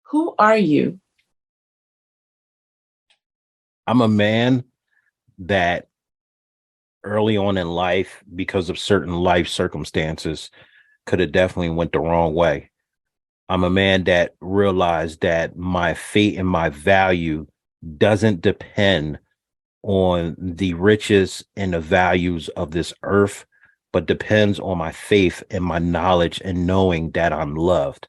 Who are you? I'm a man that early on in life, because of certain life circumstances, could have definitely went the wrong way. I'm a man that realized that my fate and my value doesn't depend on the riches and the values of this earth, but depends on my faith and my knowledge and knowing that I'm loved.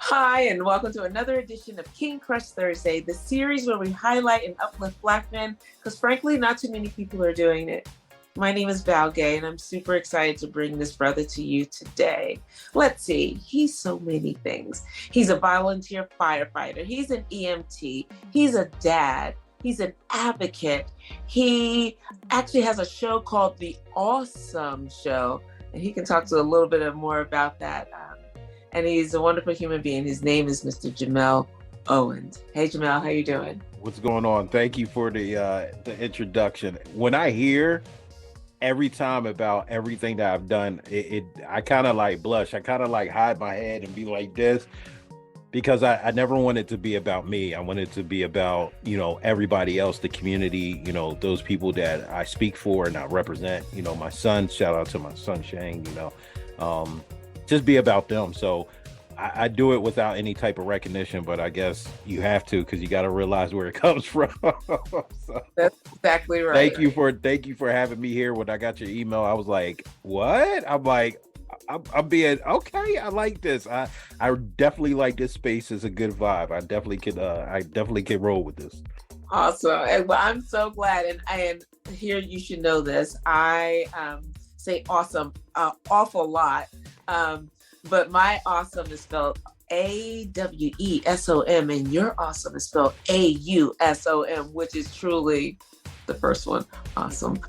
Hi, and welcome to another edition of King Crush Thursday, the series where we highlight and uplift Black men, because frankly, not too many people are doing it. My name is Val Gay, and I'm super excited to bring this brother to you today. Let's see, he's so many things. He's a volunteer firefighter. He's an EMT. He's a dad. He's an advocate. He actually has a show called The Ausome Show, and he can talk to a little bit more about that. And he's a wonderful human being. His name is Mr. Jamiel Owens. Hey, Jamiel, how you doing? What's going on? Thank you for the introduction. When I hear every time about everything that I've done, I kind of like blush. I kind of like hide my head and be like this, because I never want it to be about me. I want it to be about, everybody else, the community, those people that I speak for and I represent, my son, shout out to my son, Shayne, just be about them. So I do it without any type of recognition, but I guess you have to, because you got to realize where it comes from. So, that's exactly right. Thank you for having me here. When I got your email, I was like, what? I'm like, I'm being okay. I like this. I definitely like this space. Is a good vibe. I definitely can roll with this. Awesome. And well, I'm so glad. And here, you should know this. I say awesome awful lot. But my awesome is spelled AWESOM, and your awesome is spelled AUSOM, which is truly the first one. Awesome.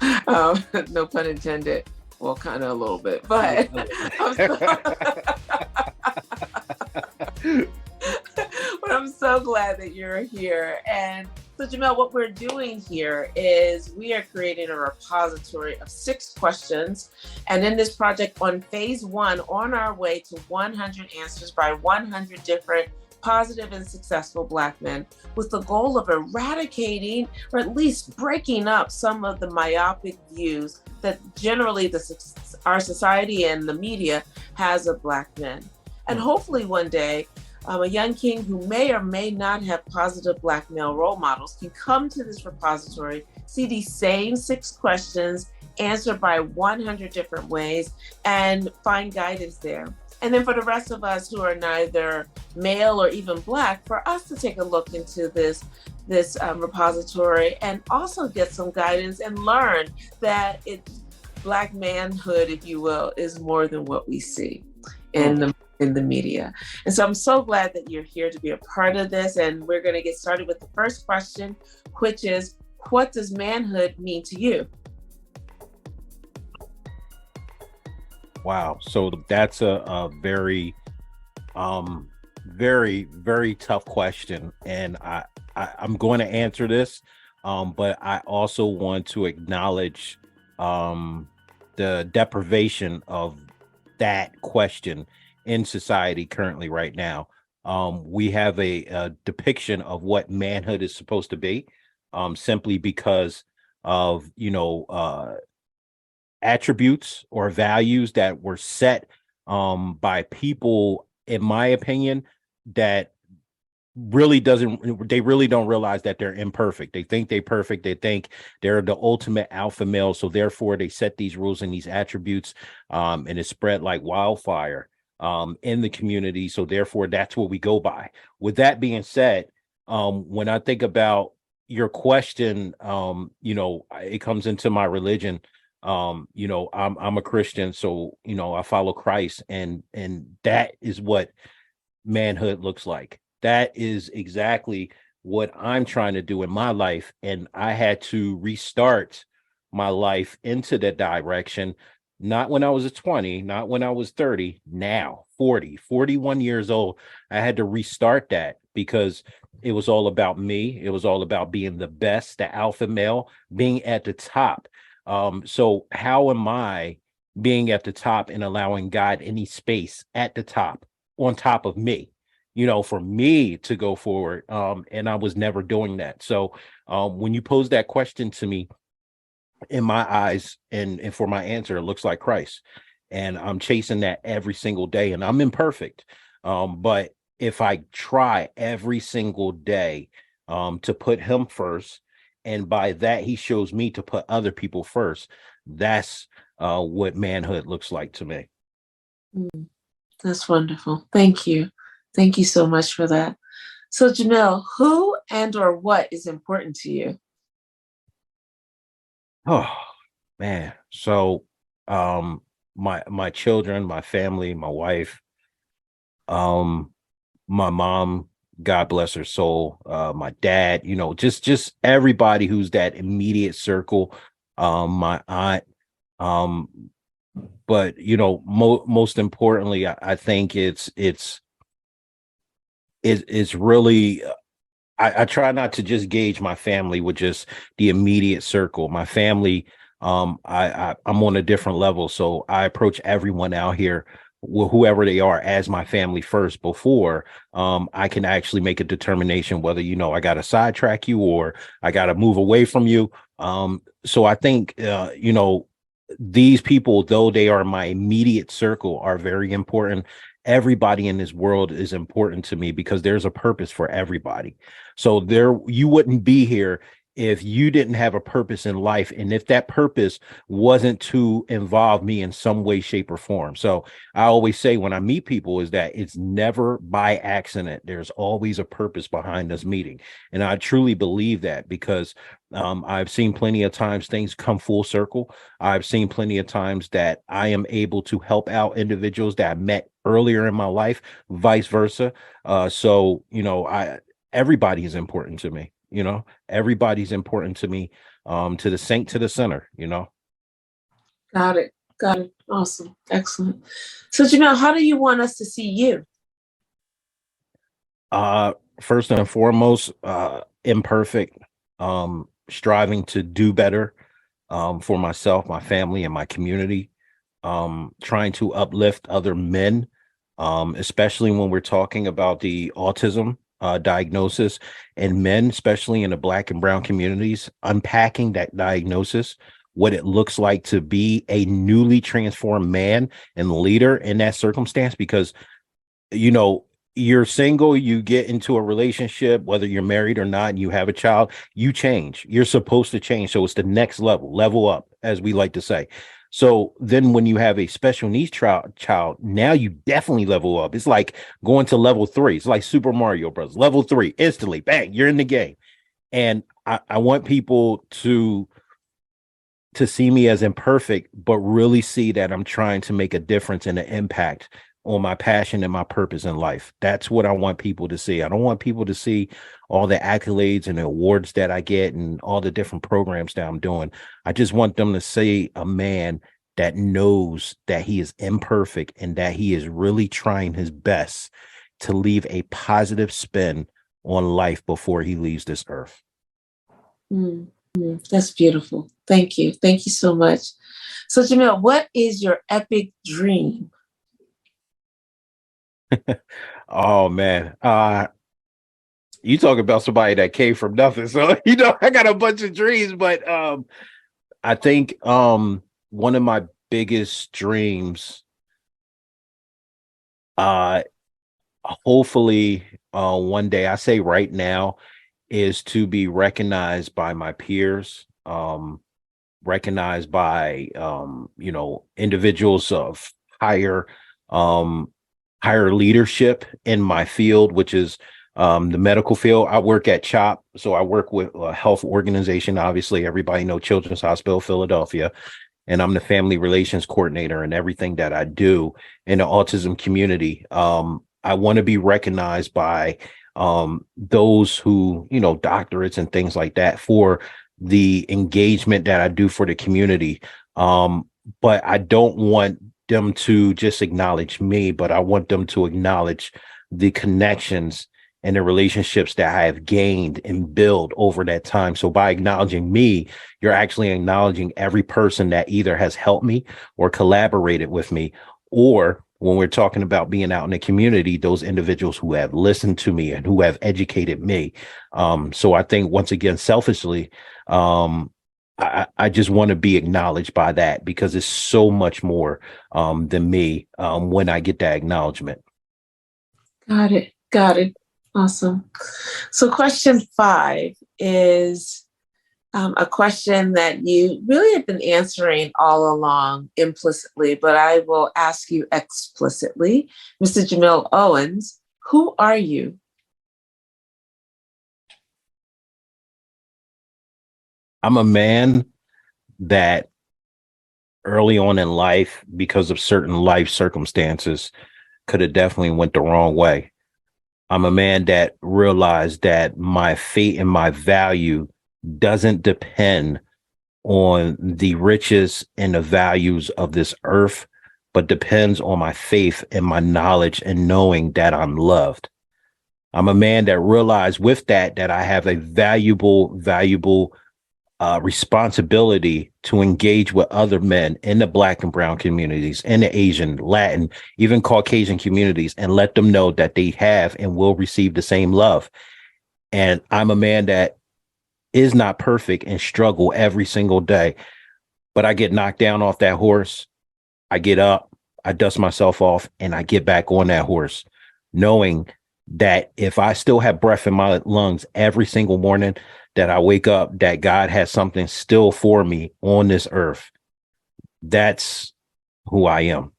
No pun intended. Well, kind of a little bit, but but I'm so glad that you're here. And so, Jamiel, what we're doing here is we are creating a repository of 6 questions. And in this project, on phase 1, on our way to 100 answers by 100 different positive and successful Black men, with the goal of eradicating, or at least breaking up, some of the myopic views that generally our society and the media has of Black men. And hopefully one day, a young king who may or may not have positive Black male role models can come to this repository, see these same 6 questions answered by 100 different ways, and find guidance there. And then for the rest of us who are neither male or even Black, for us to take a look into this repository and also get some guidance and learn that Black manhood, if you will, is more than what we see in the media. And so I'm so glad that you're here to be a part of this. And we're going to get started with the first question, which is, what does manhood mean to you? Wow. So that's a very, very, very tough question. And I'm going to answer this, but I also want to acknowledge the deprivation of that question in society currently right now. We have a depiction of what manhood is supposed to be, simply because of, attributes or values that were set by people, in my opinion, that they really don't realize that they're imperfect. They think they're perfect. They think they're the ultimate alpha male. So therefore they set these rules and these attributes, and it's spread like wildfire in the community. So therefore that's what we go by. With that being said, when I think about, your question, it comes into my religion. I'm a Christian, so I follow Christ, and that is what manhood looks like. That is exactly what I'm trying to do in my life. And I had to restart my life into that direction, not when I was 20, not when I was 30, now 40, 41 years old. I had to restart that because it was all about me. It was all about being the best, the alpha male, being at the top. So how am I being at the top and allowing God any space at the top on top of me, for me to go forward? And I was never doing that. So when you pose that question to me, in my eyes and for my answer, it looks like Christ. And I'm chasing that every single day, and I'm imperfect. But if I try every single day to put him first, and by that he shows me to put other people first, that's what manhood looks like to me. That's wonderful. Thank you. Thank you so much for that. So Jamiel, who and or what is important to you? Oh man. So my children, my family, my wife, my mom, God bless her soul, my dad, just everybody who's that immediate circle, my aunt, um, but most importantly, I think it's really I try not to just gauge my family with just the immediate circle. My family, I'm on a different level, so I approach everyone out here, whoever they are, as my family first before I can actually make a determination whether I got to sidetrack you or I got to move away from you. So I think these people, though they are my immediate circle, are very important. Everybody in this world is important to me because there's a purpose for everybody. So you wouldn't be here if you didn't have a purpose in life, and if that purpose wasn't to involve me in some way, shape, or form. So I always say when I meet people is that it's never by accident. There's always a purpose behind us meeting. And I truly believe that because I've seen plenty of times things come full circle. I've seen plenty of times that I am able to help out individuals that I met earlier in my life, vice versa. So everybody is important to me. Everybody's important to me, to the saint, to the sinner. Got it. Got it. Awesome. Excellent. So Jamiel, how do you want us to see you? First and foremost, imperfect, striving to do better for myself, my family, and my community, trying to uplift other men, especially when we're talking about the autism diagnosis in men, especially in the Black and brown communities, unpacking that diagnosis, what it looks like to be a newly transformed man and leader in that circumstance. Because you're single, you get into a relationship, whether you're married or not, and you have a child, you change. You're supposed to change. So it's the next level up, as we like to say. So then when you have a special needs child, now you definitely level up. It's like going to level 3. It's like Super Mario Bros. Level 3, instantly, bang, you're in the game. And I want people to see me as imperfect, but really see that I'm trying to make a difference and an impact on my passion and my purpose in life. That's what I want people to see. I don't want people to see all the accolades and the awards that I get and all the different programs that I'm doing. I just want them to see a man that knows that he is imperfect and that he is really trying his best to leave a positive spin on life before he leaves this earth. That's beautiful. Thank you. Thank you so much. So Jamiel, what is your epic dream? Oh man. You talk about somebody that came from nothing. So, I got a bunch of dreams, but I think one of my biggest dreams, hopefully one day, I say right now, is to be recognized by my peers, recognized by individuals of higher leadership in my field, which is The medical field, I work at CHOP. So I work with a health organization. Obviously, everybody know Children's Hospital Philadelphia. And I'm the family relations coordinator and everything that I do in the autism community. I want to be recognized by those who, doctorates and things like that for the engagement that I do for the community. But I don't want them to just acknowledge me, but I want them to acknowledge the connections and the relationships that I have gained and built over that time. So by acknowledging me, you're actually acknowledging every person that either has helped me or collaborated with me, or when we're talking about being out in the community, those individuals who have listened to me and who have educated me. So I think, once again, selfishly, I just want to be acknowledged by that, because it's so much more than me when I get that acknowledgement. Got it. Got it. Awesome. So question 5 is a question that you really have been answering all along implicitly, but I will ask you explicitly. Mr. Jamiel Owens, who are you? I'm a man that early on in life, because of certain life circumstances, could have definitely went the wrong way. I'm a man that realized that my fate and my value doesn't depend on the riches and the values of this earth, but depends on my faith and my knowledge and knowing that I'm loved. I'm a man that realized with that I have a valuable responsibility to engage with other men in the Black and brown communities, in the Asian, Latin, even Caucasian communities, and let them know that they have and will receive the same love. And I'm a man that is not perfect and struggle every single day, but I get knocked down off that horse. I get up, I dust myself off, and I get back on that horse, knowing that if I still have breath in my lungs every single morning, that I wake up, that God has something still for me on this earth. That's who I am.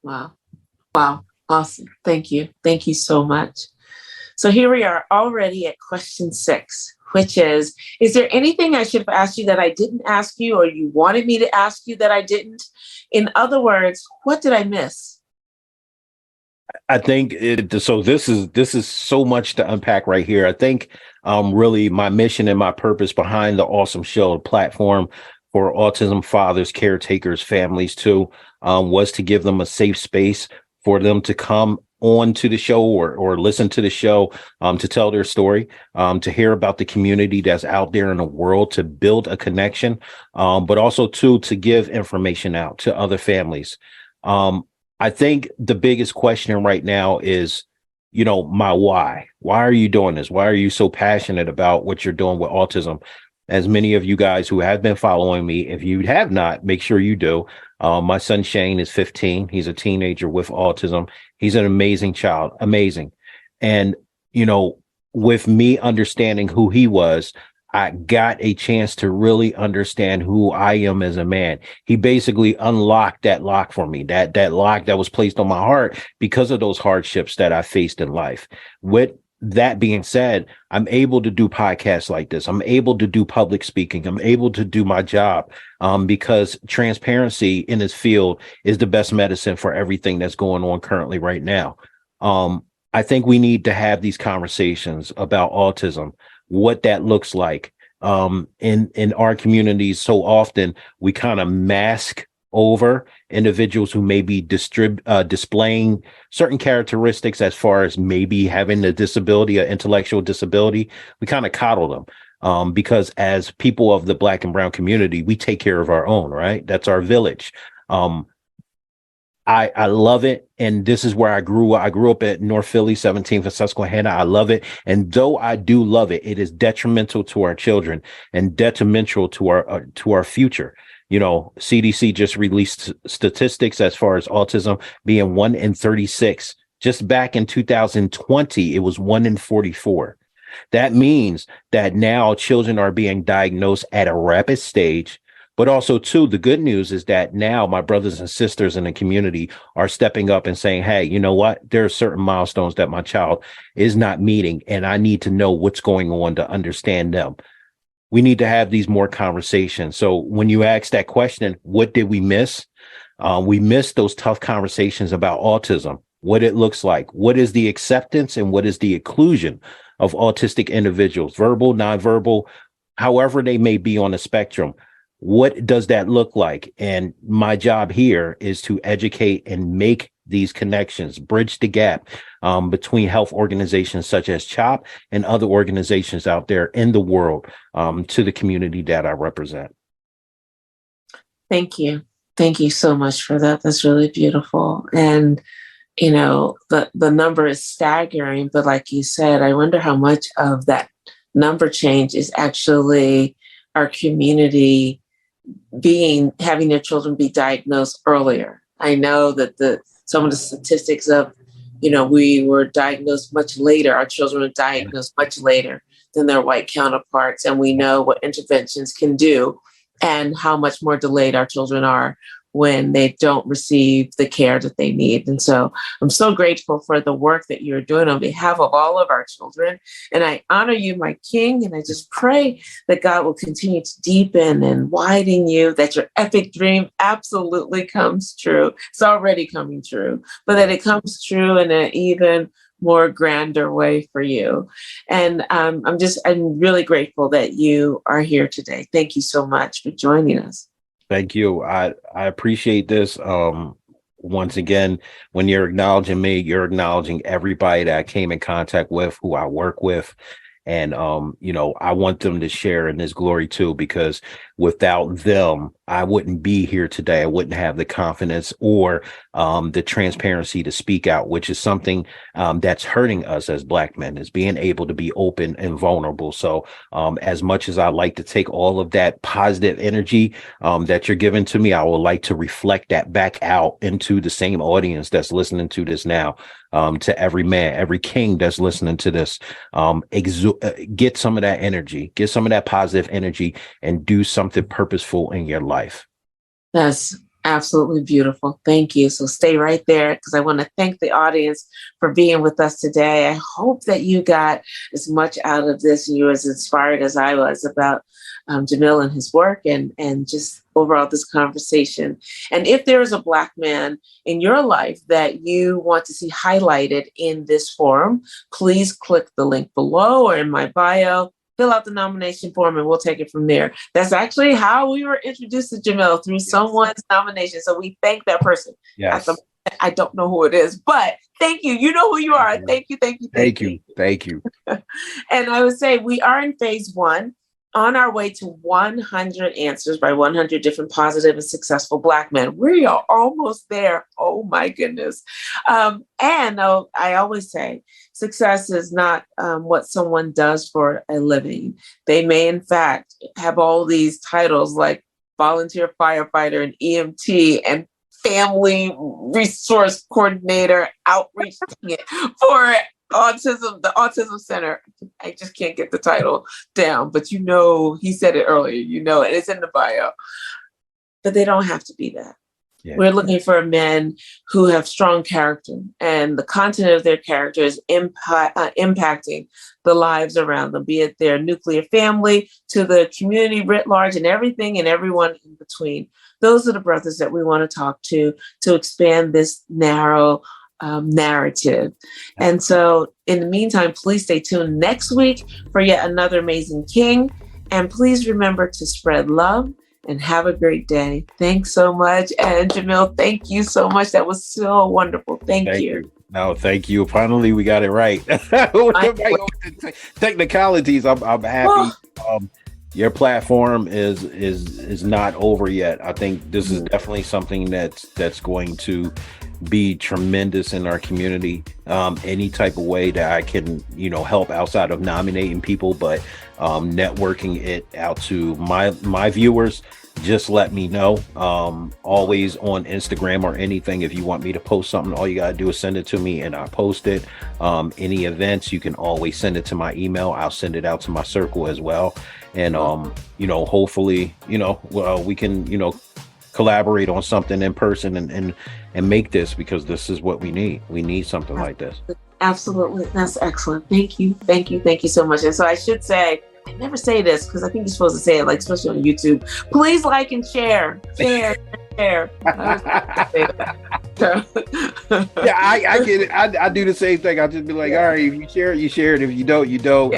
Wow. Wow. Awesome. Thank you. Thank you so much. So here we are already at question 6, which is there anything I should have asked you that I didn't ask you, or you wanted me to ask you that I didn't? In other words, what did I miss? I think so this is so much to unpack right here. I think really my mission and my purpose behind the Ausome Show, a platform for autism fathers, caretakers, families too, was to give them a safe space for them to come on to the show or listen to the show, to tell their story, to hear about the community that's out there in the world, to build a connection, but also to give information out to other families. I think the biggest question right now is, my why. Why are you doing this? Why are you so passionate about what you're doing with autism? As many of you guys who have been following me, if you have not, make sure you do. My son Shayne is 15. He's a teenager with autism. He's an amazing child, amazing. And, with me understanding who he was, I got a chance to really understand who I am as a man. He basically unlocked that lock for me, that lock that was placed on my heart because of those hardships that I faced in life. With that being said, I'm able to do podcasts like this. I'm able to do public speaking. I'm able to do my job because transparency in this field is the best medicine for everything that's going on currently right now. I think we need to have these conversations about autism, what that looks like. In our communities, so often we kind of mask over individuals who may be displaying certain characteristics as far as maybe having a disability, or intellectual disability. We kind of coddle them because as people of the Black and brown community, we take care of our own, right? That's our village. I love it. And this is where I grew up. I grew up at North Philly, 17th and Susquehanna. I love it. And though I do love it, it is detrimental to our children and detrimental to our future. CDC just released statistics as far as autism being 1 in 36. Just back in 2020, it was 1 in 44. That means that now children are being diagnosed at a rapid stage, But also, too, the good news is that now my brothers and sisters in the community are stepping up and saying, hey, you know what? There are certain milestones that my child is not meeting, and I need to know what's going on to understand them. We need to have these more conversations. So when you ask that question, what did we miss? We missed those tough conversations about autism, what it looks like, what is the acceptance and what is the inclusion of autistic individuals, verbal, nonverbal, however they may be on the spectrum. What does that look like? And my job here is to educate and make these connections, bridge the gap between health organizations such as CHOP and other organizations out there in the world to the community that I represent. Thank you. Thank you so much for that. That's really beautiful. And, you know, the number is staggering, but like you said, I wonder how much of that number change is actually our community having their children be diagnosed earlier. I know that some of the statistics of, you know, we were diagnosed much later. Our children were diagnosed much later than their white counterparts. And we know what interventions can do and how much more delayed our children are when they don't receive the care that they need. And so I'm so grateful for the work that you're doing on behalf of all of our children. And I honor you, my King, and I just pray that God will continue to deepen and widen you, that your epic dream absolutely comes true. It's already coming true, but that it comes true in an even more grander way for you. And I'm really grateful that you are here today. Thank you so much for joining us. Thank you. I appreciate this. Once again, when you're acknowledging me, you're acknowledging everybody that I came in contact with, who I work with. And, you know, I want them to share in this glory too, because without them, I wouldn't be here today. I wouldn't have the confidence or the transparency to speak out, which is something that's hurting us as Black men, is being able to be open and vulnerable. So as much as I like to take all of that positive energy that you're giving to me, I would like to reflect that back out into the same audience that's listening to this now. To every man, every king that's listening to this, get some of that energy, get some of that positive energy, and do something purposeful in your life. That's absolutely beautiful. Thank you. So stay right there, because I want to thank the audience for being with us today. I hope that you got as much out of this and you were as inspired as I was about Jamiel and his work and just overall this conversation. And if there is a Black man in your life that you want to see highlighted in this forum, please click the link below or in my bio, fill out the nomination form, and we'll take it from there. That's actually how we were introduced to Jamiel, through someone's nomination. So we thank that person. Yes. I don't know who it is, but thank you. You know who you are. Thank you. Thank you. And I would say we are in phase 1, on our way to 100 answers by 100 different positive and successful Black men. We are almost there. Oh my goodness. And I always say success is not what someone does for a living. They may in fact have all these titles like volunteer firefighter and EMT and family resource coordinator, outreach for the Autism Center. I just can't get the title down, but you know, he said it earlier, you know, and it's in the bio. But they don't have to be that. Yeah. We're looking for men who have strong character, and the content of their character is impacting the lives around them, be it their nuclear family to the community writ large and everything and everyone in between. Those are the brothers that we want to talk to expand this narrow narrative. And so in the meantime, please stay tuned next week for yet another amazing king. And please remember to spread love and have a great day. Thanks so much. And Jamiel, thank you so much. That was so wonderful. Thank you. No, thank you. Finally, we got it right. Technicalities, I'm happy. Your platform is not over yet. I think this is definitely something that's going to be tremendous in our community. Any type of way that I can, help outside of nominating people, but networking it out to my viewers, just let me know. Always on Instagram or anything. If you want me to post something, all you gotta do is send it to me and I post it. Any events, you can always send it to my email. I'll send it out to my circle as well. and hopefully, we can, collaborate on something in person and make this, because this is what we need. We need something like this. Absolutely. That's excellent. Thank you. Thank you. Thank you so much. And so I should say, I never say this because I think you're supposed to say it, like, especially on YouTube. Please like and share. Share. Share. Yeah, I get it. I do the same thing. I'll just be like, all right, if you share it, you share it. If you don't, you don't.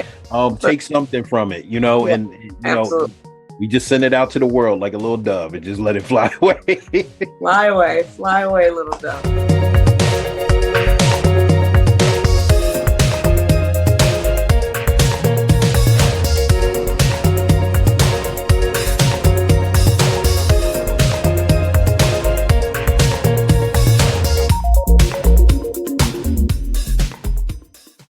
Take something from it, and we just send it out to the world like a little dove and just let it fly away. Fly away, little dove.